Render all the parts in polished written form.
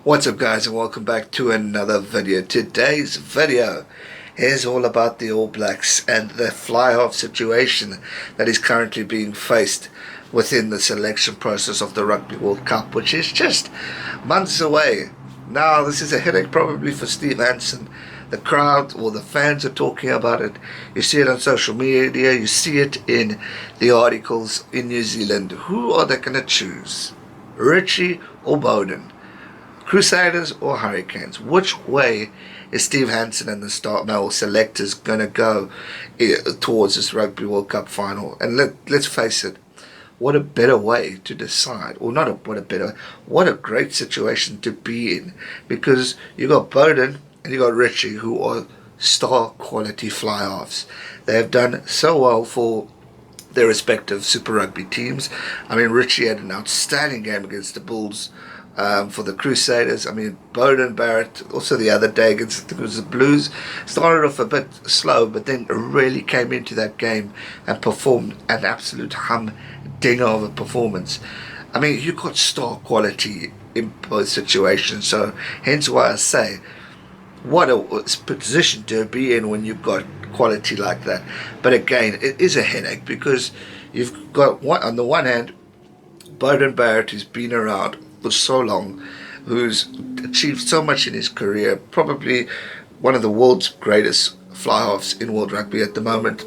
What's up guys, and welcome back to another video. Today's video is all about the All Blacks and the fly-half situation that is currently being faced within the selection process of the Rugby World Cup, which is just months away. Now this is a headache probably for Steve Hansen. The crowd or the fans are talking about it. You see it on social media, you see it in the articles in New Zealand. Who are they going to choose? Richie or Beauden? Crusaders or Hurricanes? Which way is Steve Hansen and the start male selectors going to go towards this Rugby World Cup final? And let's face it, what a better way to decide, or not what a great situation to be in, because you got Beauden and you got Richie, who are star quality fly-halves. They have done so well for their respective Super Rugby teams. I mean, Richie had an outstanding game against the Bulls for the Crusaders. I mean, Beauden Barrett, also the other day against, I think it was the Blues, started off a bit slow, but then really came into that game and performed an absolute humdinger of a performance. I mean, you got star quality in both situations, so hence why I say, what a position to be in when you've got quality like that. But again, it is a headache, because you've got, on the one hand, Beauden Barrett, who's been around for so long, who's achieved so much in his career, probably one of the world's greatest fly-halves in world rugby at the moment.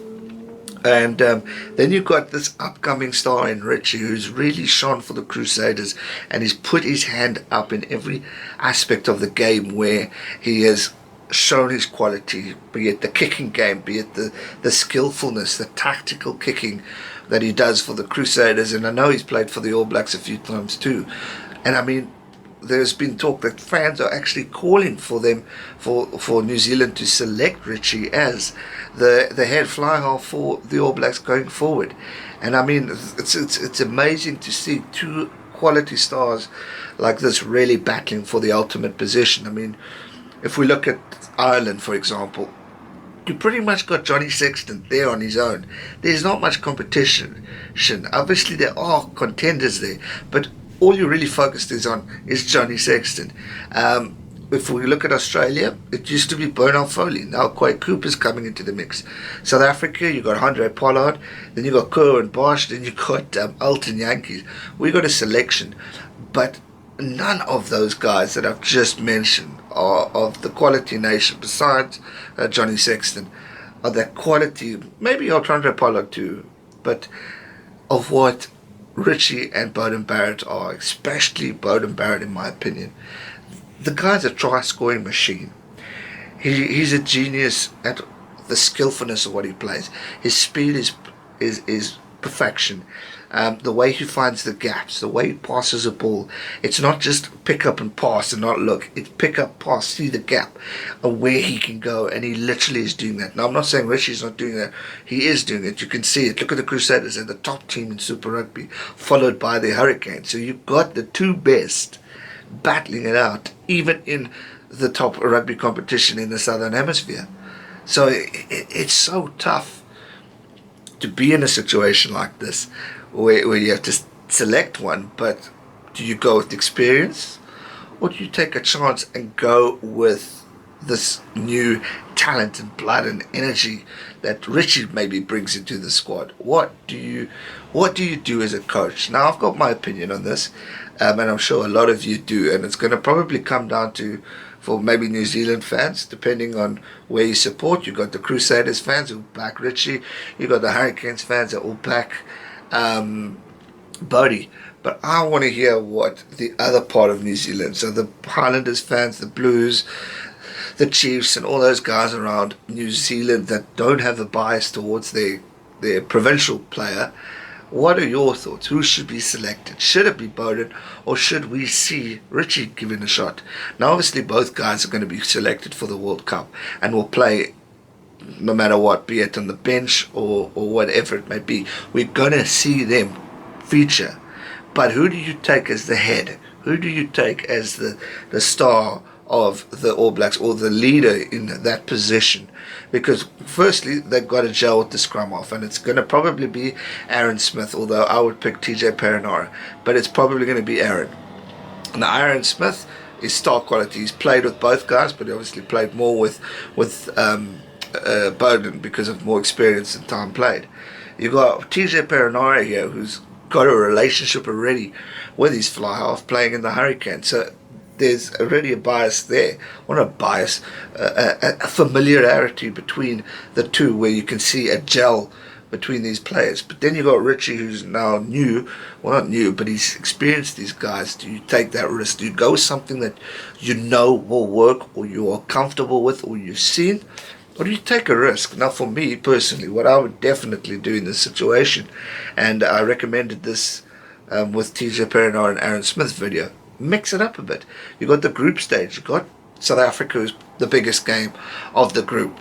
And then you've got this upcoming star in Richie, who's really shone for the Crusaders, and he's put his hand up in every aspect of the game where he has shown his quality, be it the kicking game, be it the skillfulness, the tactical kicking that he does for the Crusaders. And I know he's played for the All Blacks a few times too. And I mean, there's been talk that fans are actually calling for them, for New Zealand to select Richie as the head fly-half for the All Blacks going forward. And I mean, it's amazing to see two quality stars like this really battling for the ultimate position. I mean, if we look at Ireland, for example, you pretty much got Johnny Sexton there on his own. There's not much competition. Obviously there are contenders there, but all you really focused is Johnny Sexton. If we look at Australia, it used to be Bernard Foley. Now Quade Cooper's coming into the mix. South Africa, you got Andre Pollard, then you got Kerr and Bosch, then you got Alton Yankees. We got a selection, but none of those guys that I've just mentioned are of the quality nation, besides Johnny Sexton, are that quality, maybe Andre Pollard too, but of what Richie and Beauden Barrett are, especially Beauden Barrett in my opinion. The guy's a try-scoring machine. He's a genius at the skillfulness of what he plays. His speed is perfection. The way he finds the gaps, the way he passes a ball, it's not just pick up and pass and not look. It's pick up, pass, see the gap and where he can go, and he literally is doing that. Now, I'm not saying Richie's not doing that. He is doing it. You can see it. Look at the Crusaders, they're the top team in Super Rugby, followed by the Hurricanes. So you've got the two best battling it out, even in the top rugby competition in the Southern Hemisphere. So it's so tough to be in a situation like this, where you have to select one. But do you go with experience, or do you take a chance and go with this new talent and blood and energy that Richie maybe brings into the squad? What do you do as a coach? Now, I've got my opinion on this, and I'm sure a lot of you do, and it's going to probably come down to, for maybe New Zealand fans, depending on where you support. You got the Crusaders fans who back Richie, you got the Hurricanes fans that will back Bodie. But I want to hear what the other part of New Zealand, so the Highlanders fans, the Blues, the Chiefs, and all those guys around New Zealand that don't have a bias towards their provincial player. What are your thoughts? Who should be selected? Should it be Beauden, or should we see Richie given a shot? Now, obviously, both guys are going to be selected for the World Cup and will play no matter what, be it on the bench or whatever it may be. We're going to see them feature. But who do you take as the head? Who do you take as the star of the All Blacks, or the leader in that position? Because firstly, they've got to gel with the scrum off, and it's going to probably be Aaron Smith, although I would pick TJ Perenara, but it's probably going to be Aaron. Now, Aaron Smith his star quality. He's played with both guys, but he obviously played more with Beauden because of more experience and time played. You've got TJ Perenara here, who's got a relationship already with his fly half playing in the Hurricane. So there's already a bias there. Well, not a bias, a familiarity between the two where you can see a gel between these players. But then you got Richie, who's now new. Well, not new, but he's experienced these guys. Do you take that risk? Do you go with something that you know will work, or you are comfortable with, or you've seen? Or do you take a risk? Now, for me personally, what I would definitely do in this situation, and I recommended this with TJ Perenara and Aaron Smith's video, mix it up a bit. You got the group stage. You got South Africa, who's the biggest game of the group.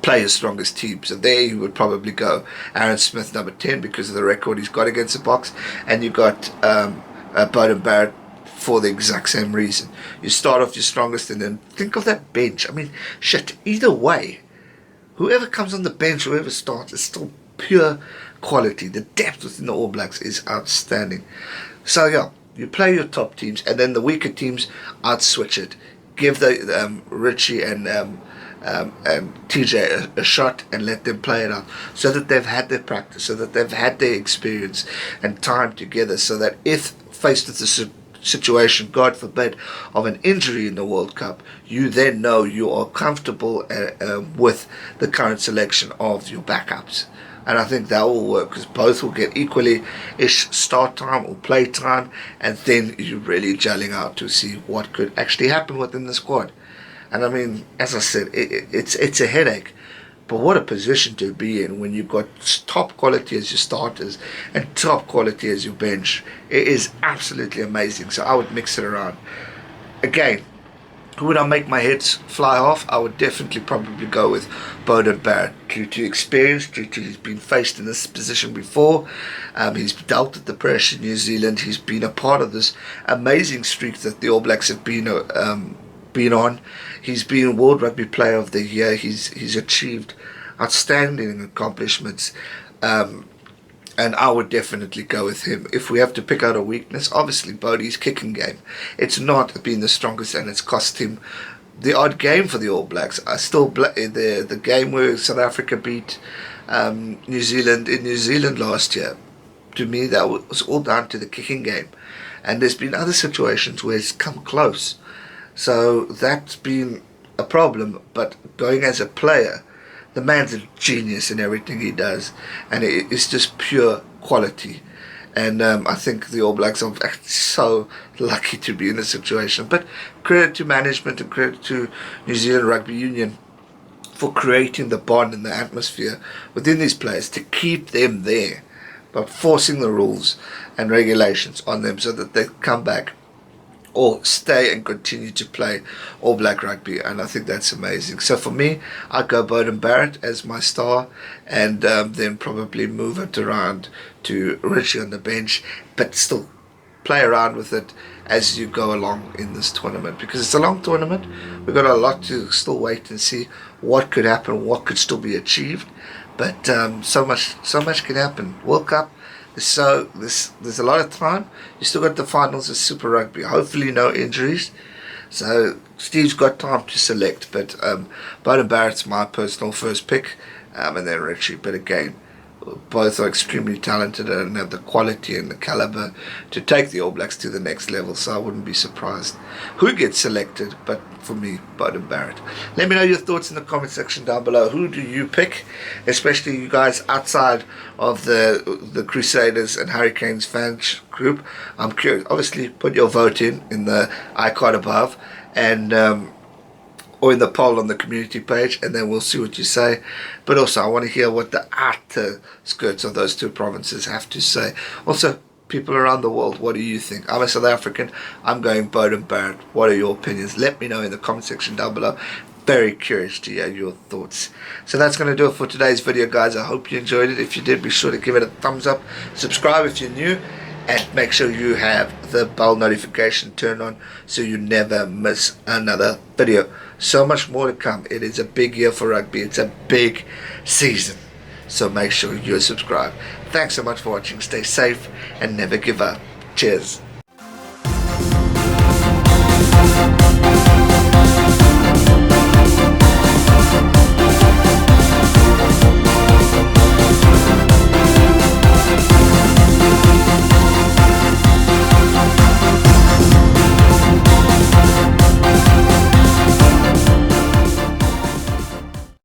Play your strongest team. So there you would probably go Aaron Smith number 10 because of the record he's got against the Box, and you got Beauden Barrett for the exact same reason. You start off your strongest, and then think of that bench. I mean, shit, either way, whoever comes on the bench, whoever starts, is still pure quality. The depth within the All Blacks is outstanding. So yeah, you play your top teams, and then the weaker teams, I'd switch it. Give the Richie and TJ a shot and let them play it out, so that they've had their practice, so that they've had their experience and time together, so that if faced with the situation, God forbid, of an injury in the World Cup, you then know you are comfortable with the current selection of your backups. And I think that will work, because both will get equally-ish start time or play time, and then you're really gelling out to see what could actually happen within the squad. And I mean, as I said, it's a headache, but what a position to be in when you've got top quality as your starters and top quality as your bench. It is absolutely amazing. So I would mix it around. Again, who would I make my heads fly off? I would definitely probably go with Beauden Barrett, due to experience, due to he's been faced in this position before. He's dealt with the pressure in New Zealand. He's been a part of this amazing streak that the All Blacks have been on. He's been World Rugby Player of the Year. He's achieved outstanding accomplishments, and I would definitely go with him. If we have to pick out a weakness, obviously Bodie's kicking game. It's not been the strongest, and it's cost him the odd game for the All Blacks. I still the game where South Africa beat New Zealand in New Zealand last year. To me, that was all down to the kicking game, and there's been other situations where it's come close. So that's been a problem, but going as a player, the man's a genius in everything he does, and it's just pure quality. And I think the All Blacks are so lucky to be in this situation. But credit to management and credit to New Zealand Rugby Union for creating the bond and the atmosphere within these players to keep them there, by forcing the rules and regulations on them so that they come back or stay and continue to play All Black rugby. And I think that's amazing. So for me, I'd go Beauden Barrett as my star, and then probably move it around to Richie on the bench, but still play around with it as you go along in this tournament, because it's a long tournament. We've got a lot to still wait and see what could happen, what could still be achieved. But so much can happen. World Cup, so there's a lot of time. You still got the finals of Super Rugby. Hopefully no injuries. So Steve's got time to select. But Beauden Barrett's my personal first pick, and then Richie. But again, both are extremely talented and have the quality and the caliber to take the All Blacks to the next level. So I wouldn't be surprised who gets selected. But for me, Beauden Barrett. Let me know your thoughts in the comment section down below. Who do you pick, especially you guys outside of the Crusaders and Hurricanes fans group? I'm curious. Obviously, put your vote in the icon above, and or in the poll on the community page, and then we'll see what you say. But also, I want to hear what the outer skirts of those two provinces have to say. Also, people around the world, what do you think? I'm a South African. I'm going Beauden Barrett. What are your opinions? Let me know in the comment section down below. Very curious to hear your thoughts. So that's going to do it for today's video, guys. I hope you enjoyed it. If you did, be sure to give it a thumbs up. Subscribe if you're new. And make sure you have the bell notification turned on so you never miss another video. So much more to come. It is a big year for rugby. It's a big season. So make sure you're subscribed. Thanks so much for watching. Stay safe and never give up. Cheers.